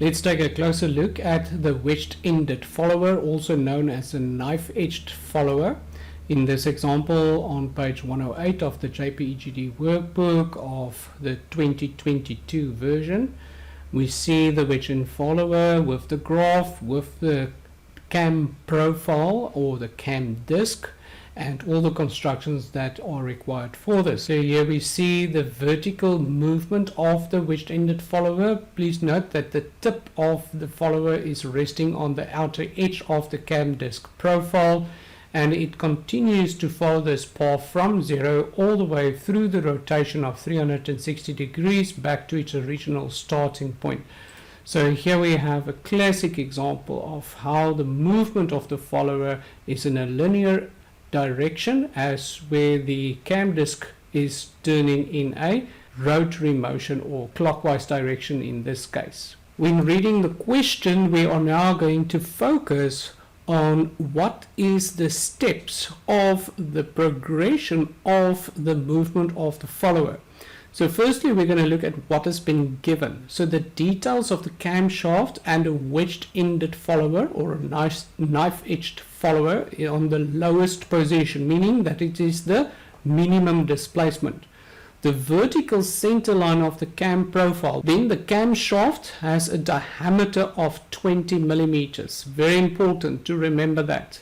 Let's take a closer look at the wedged-ended follower, also known as a knife-edged follower. In this example on page 108 of the JP EGD workbook of the 2022 version, we see the wedged-end follower with the graph, with the cam profile or the cam disk, and all the constructions that are required for this. So here we see the vertical movement of the wedged-ended follower. Please note that the tip of the follower is resting on the outer edge of the cam disk profile, and it continues to follow this path from 0 all the way through the rotation of 360 degrees back to its original starting point. So here we have a classic example of how the movement of the follower is in a linear direction, as where the cam disk is turning in a rotary motion or clockwise direction in this case. When reading the question, we are now going to focus on what is the steps of the progression of the movement of the follower. So firstly, we're going to look at what has been given. So the details of the camshaft and a wedged-ended follower or a knife-edged follower on the lowest position, meaning that it is the minimum displacement. The vertical center line of the cam profile. Then the camshaft has a diameter of 20 millimeters. Very important to remember that.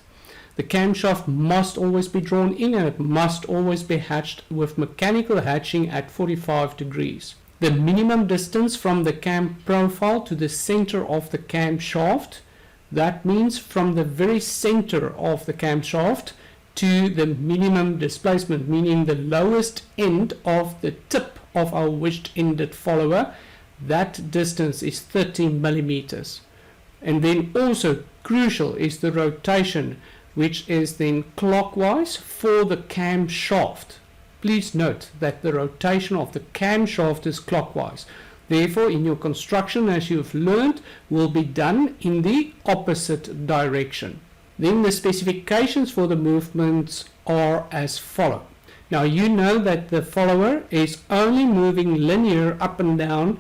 The camshaft must always be drawn in, and it must always be hatched with mechanical hatching at 45 degrees. The minimum distance from the cam profile to the center of the camshaft, that means from the very center of the camshaft to the minimum displacement, meaning the lowest end of the tip of our wedged-ended follower, that distance is 30 millimeters. And then also crucial is the rotation, which is then clockwise for the camshaft. Please note that the rotation of the camshaft is clockwise. Therefore, in your construction, as you've learned, will be done in the opposite direction. Then the specifications for the movements are as follow. Now you know that the follower is only moving linear up and down,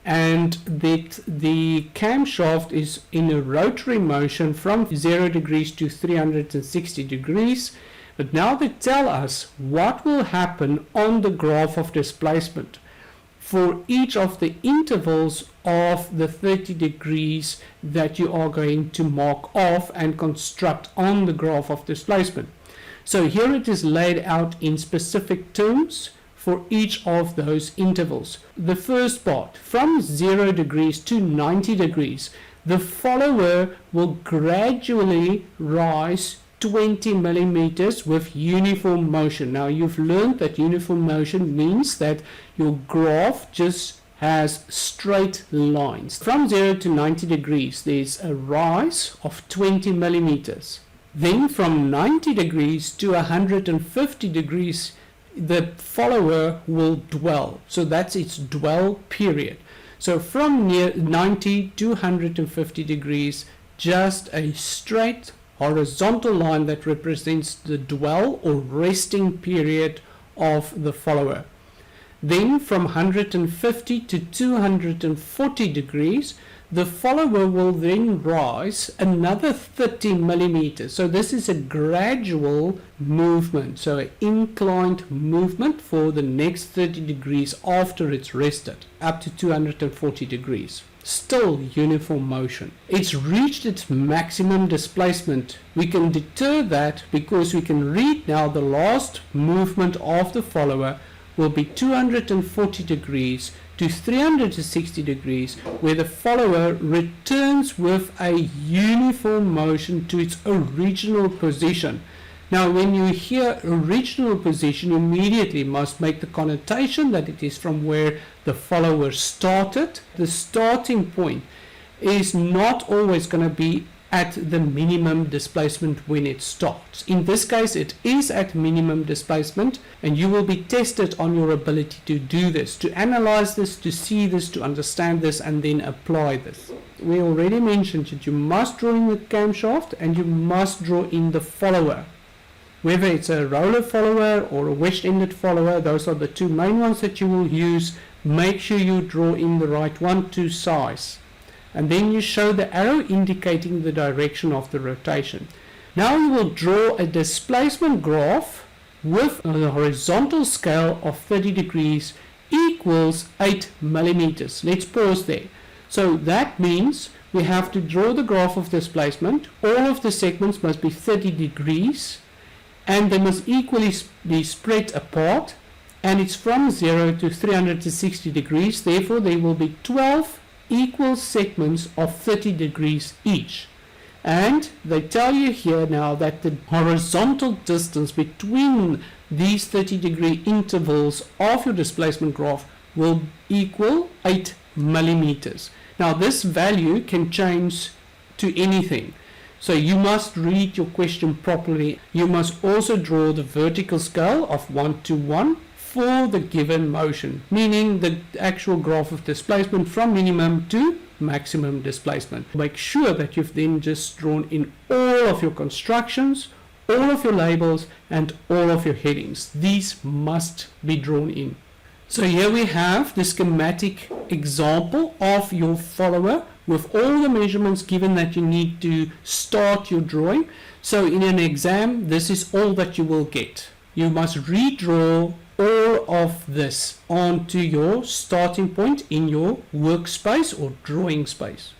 and that the camshaft is in a rotary motion from 0 degrees to 360 degrees. But now they tell us what will happen on the graph of displacement for each of the intervals of the 30 degrees that you are going to mark off and construct on the graph of displacement. So here it is laid out in specific terms for each of those intervals. The first part, from 0 degrees to 90 degrees, the follower will gradually rise 20 millimeters with uniform motion. Now you've learned that uniform motion means that your graph just has straight lines. From 0 to 90 degrees, there's a rise of 20 millimeters. Then from 90 degrees to 150 degrees, the follower will dwell. So that's its dwell period. So from 90 to 150 degrees, just a straight horizontal line that represents the dwell or resting period of the follower. Then from 150 to 240 degrees, the follower will then rise another 30 millimeters. So this is a gradual movement, so an inclined movement for the next 30 degrees after it's rested, up to 240 degrees. Still uniform motion. It's reached its maximum displacement. We can deter that because we can read now the last movement of the follower will be 240 degrees to 360 degrees, where the follower returns with a uniform motion to its original position. Now when you hear original position, you immediately must make the connotation that it is from where the follower started. The starting point is not always going to be at the minimum displacement when it starts. In this case, it is at minimum displacement, and you will be tested on your ability to do this, to analyze this, to see this, to understand this, and then apply this. We already mentioned that you must draw in the camshaft and you must draw in the follower. Whether it's a roller follower or a wedged-ended follower, those are the two main ones that you will use. Make sure you draw in the right one to size. and then you show the arrow indicating the direction of the rotation. Now you will draw a displacement graph with a horizontal scale of 30 degrees equals 8 millimeters. Let's pause there. So that means we have to draw the graph of displacement. All of the segments must be 30 degrees and they must equally be spread apart, and it's from 0 to 360 degrees. Therefore there will be 12 equal segments of 30 degrees each. And they tell you here now that the horizontal distance between these 30 degree intervals of your displacement graph will equal 8 millimeters. Now this value can change to anything. So you must read your question properly. You must also draw the vertical scale of 1 to 1 for the given motion, meaning the actual graph of displacement from minimum to maximum displacement. Make sure that you've then just drawn in all of your constructions, all of your labels, and all of your headings. These must be drawn in. So here we have the schematic example of your follower with all the measurements given that you need to start your drawing. So in an exam, this is all that you will get. You must redraw all of this onto your starting point in your workspace or drawing space.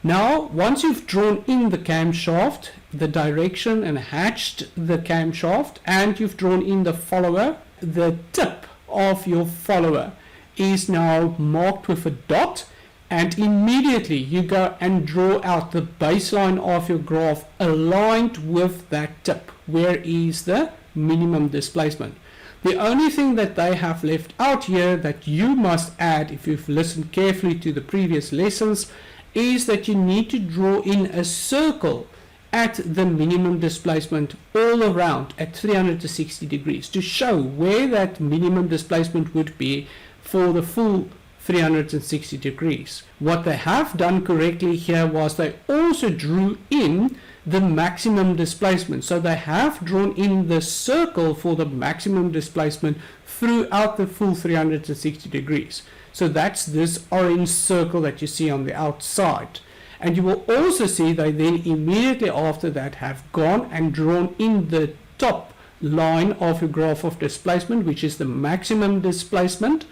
Now, once you've drawn in the camshaft, the direction, and hatched the camshaft, and you've drawn in the follower, the tip of your follower is now marked with a dot, and immediately you go and draw out the baseline of your graph aligned with that tip. Where is the minimum displacement? The only thing that they have left out here that you must add, if you've listened carefully to the previous lessons, is that you need to draw in a circle at the minimum displacement all around at 360 degrees to show where that minimum displacement would be for the full 360 degrees. What they have done correctly here was they also drew in the maximum displacement. So they have drawn in the circle for the maximum displacement throughout the full 360 degrees. So that's this orange circle that you see on the outside. And you will also see they then immediately after that have gone and drawn in the top line of your graph of displacement, which is the maximum displacement,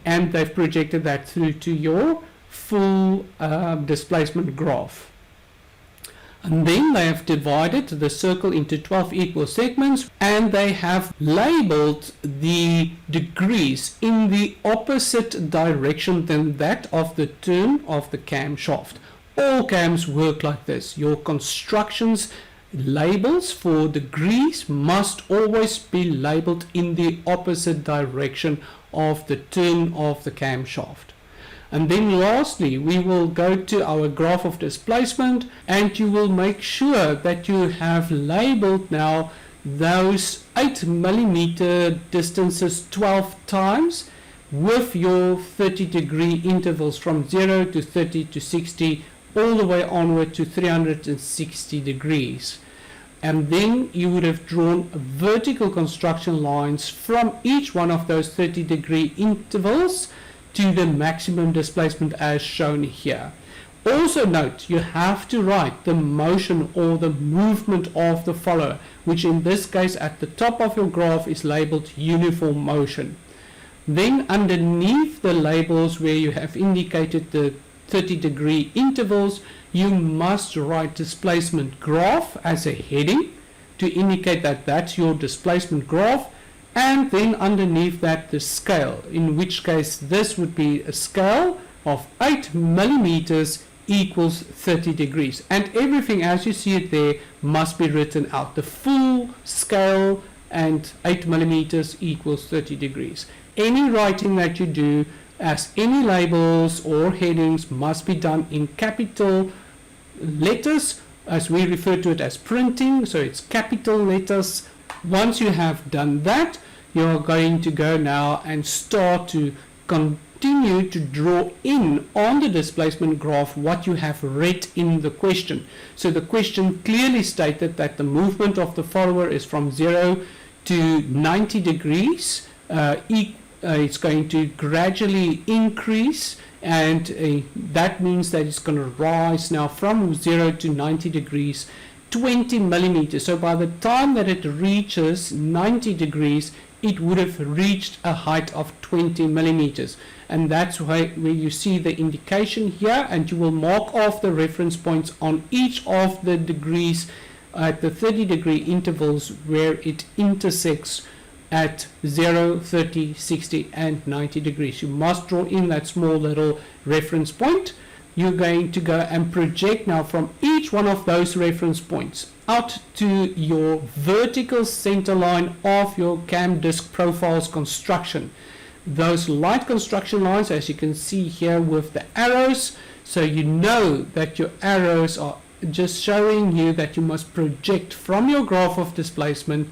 and they've projected that through to your full displacement graph. And then they have divided the circle into 12 equal segments, and they have labeled the degrees in the opposite direction than that of the turn of the camshaft. All cams work like this. Your constructions labels for degrees must always be labeled in the opposite direction of the turn of the camshaft. And then lastly, we will go to our graph of displacement, and you will make sure that you have labeled now those 8 millimeter distances 12 times with your 30 degree intervals from 0 to 30 to 60 all the way onward to 360 degrees. And then you would have drawn vertical construction lines from each one of those 30 degree intervals to the maximum displacement as shown here. Also note, you have to write the motion or the movement of the follower, which in this case at the top of your graph is labeled uniform motion. Then underneath the labels where you have indicated the 30 degree intervals, you must write displacement graph as a heading to indicate that that's your displacement graph, and then underneath that the scale, in which case this would be a scale of 8 millimeters equals 30 degrees, and everything as you see it there must be written out. The full scale and 8 millimeters equals 30 degrees. Any writing that you do as any labels or headings must be done in capital letters, as we refer to it as printing, so it's capital letters. Once you have done that, you're going to go now and start to continue to draw in on the displacement graph what you have read in the question. So the question clearly stated that the movement of the follower is from 0 to 90 degrees. It's going to gradually increase and that means that it's going to rise now from 0 to 90 degrees 20 millimeters. So by the time that it reaches 90 degrees, it would have reached a height of 20 millimeters, and that's where you see the indication here, and you will mark off the reference points on each of the degrees at the 30-degree intervals where it intersects at 0, 30, 60 and 90 degrees. You must draw in that small little reference point. You're going to go and project now from each one of those reference points out to your vertical center line of your cam disk profiles construction. Those light construction lines, as you can see here with the arrows, so you know that your arrows are just showing you that you must project from your graph of displacement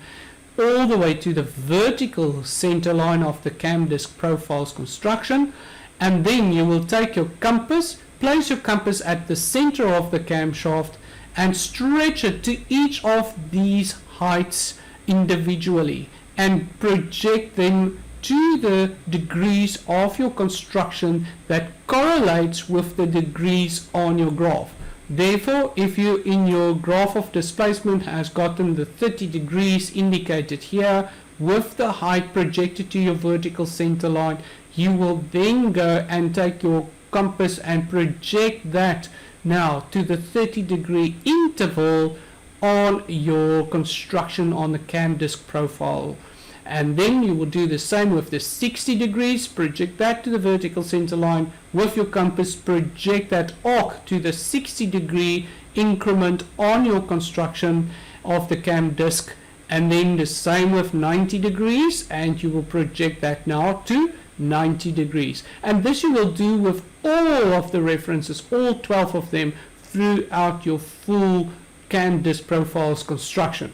all the way to the vertical center line of the cam disk profiles construction, and then you will take your compass, place your compass at the center of the camshaft and stretch it to each of these heights individually and project them to the degrees of your construction that correlates with the degrees on your graph. Therefore, if you in your graph of displacement has gotten the 30 degrees indicated here with the height projected to your vertical center line, you will then go and take your compass and project that now to the 30-degree interval on your construction on the cam disk profile. And then you will do the same with the 60 degrees, project that to the vertical center line with your compass, project that arc to the 60-degree increment on your construction of the cam disk, and then the same with 90 degrees, and you will project that now to 90 degrees. And this you will do with all of the references, all 12 of them, throughout your full cam disk profiles construction.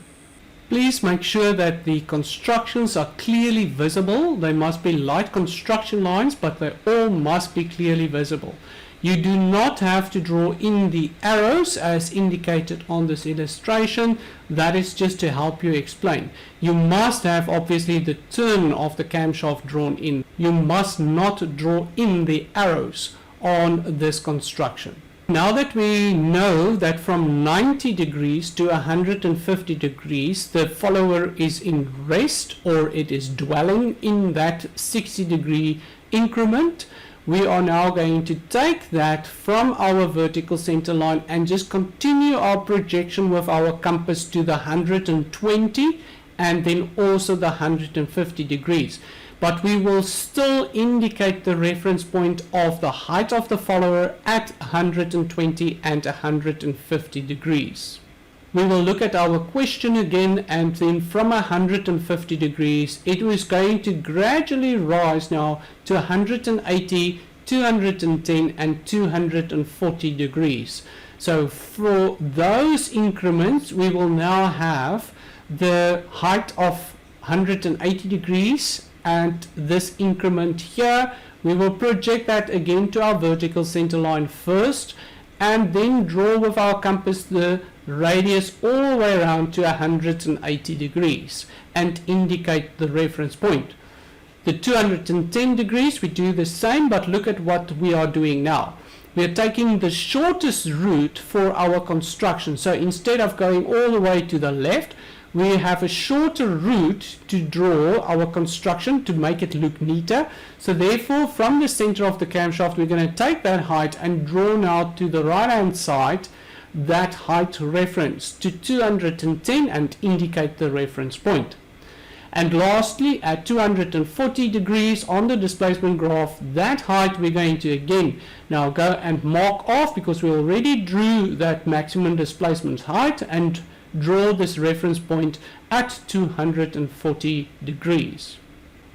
Please make sure that the constructions are clearly visible. They must be light construction lines, but they all must be clearly visible. You do not have to draw in the arrows as indicated on this illustration. That is just to help you explain. You must have obviously the turn of the camshaft drawn in. You must not draw in the arrows on this construction. Now that we know that from 90 degrees to 150 degrees the follower is in rest, or it is dwelling in that 60-degree increment, we are now going to take that from our vertical center line and just continue our projection with our compass to the 120 and then also the 150 degrees. But we will still indicate the reference point of the height of the follower at 120 and 150 degrees. We will look at our question again, and then from 150 degrees it is going to gradually rise now to 180, 210 and 240 degrees. So for those increments we will now have the height of 180 degrees, and this increment here we will project that again to our vertical center line first, and then draw with our compass the radius all the way around to 180 degrees and indicate the reference point. The 210 degrees we do the same, but look at what we are doing now. We are taking the shortest route for our construction. So instead of going all the way to the left, we have a shorter route to draw our construction to make it look neater. So therefore from the center of the camshaft we're going to take that height and draw now to the right hand side that height reference to 210 and indicate the reference point. And lastly, at 240 degrees on the displacement graph, that height we're going to again now go and mark off, because we already drew that maximum displacement height, and draw this reference point at 240 degrees.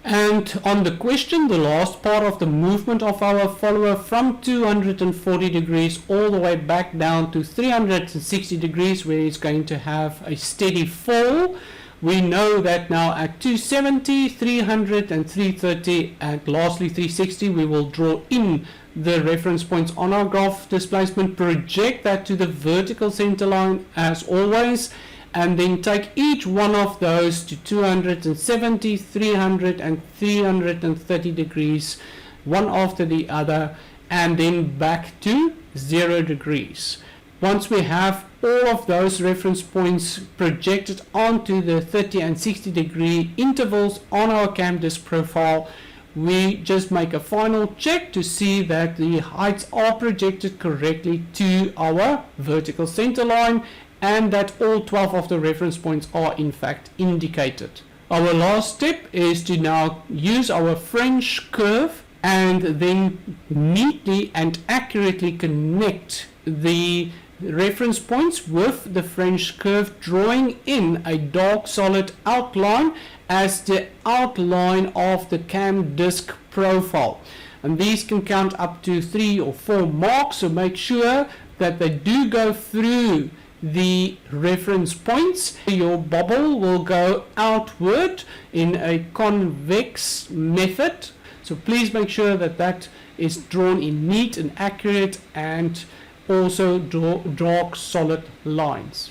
And on the question, the last part of the movement of our follower from 240 degrees all the way back down to 360 degrees, where it's going to have a steady fall. We know that now at 270, 300 and 330 and lastly 360 we will draw in the reference points on our graph displacement, project that to the vertical center line as always, and then take each one of those to 270, 300 and 330 degrees, one after the other, and then back to 0 degrees. Once we have all of those reference points projected onto the 30 and 60 degree intervals on our cam disk profile, we just make a final check to see that the heights are projected correctly to our vertical center line and that all 12 of the reference points are in fact indicated. Our last step is to now use our French curve and then neatly and accurately connect the reference points with the French curve, drawing in a dark solid outline as the outline of the cam disk profile. And these can count up to 3 or 4 marks, so make sure that they do go through the reference points. Your bubble will go outward in a convex method, so please make sure that that is drawn in neat and accurate and also draw dark solid lines.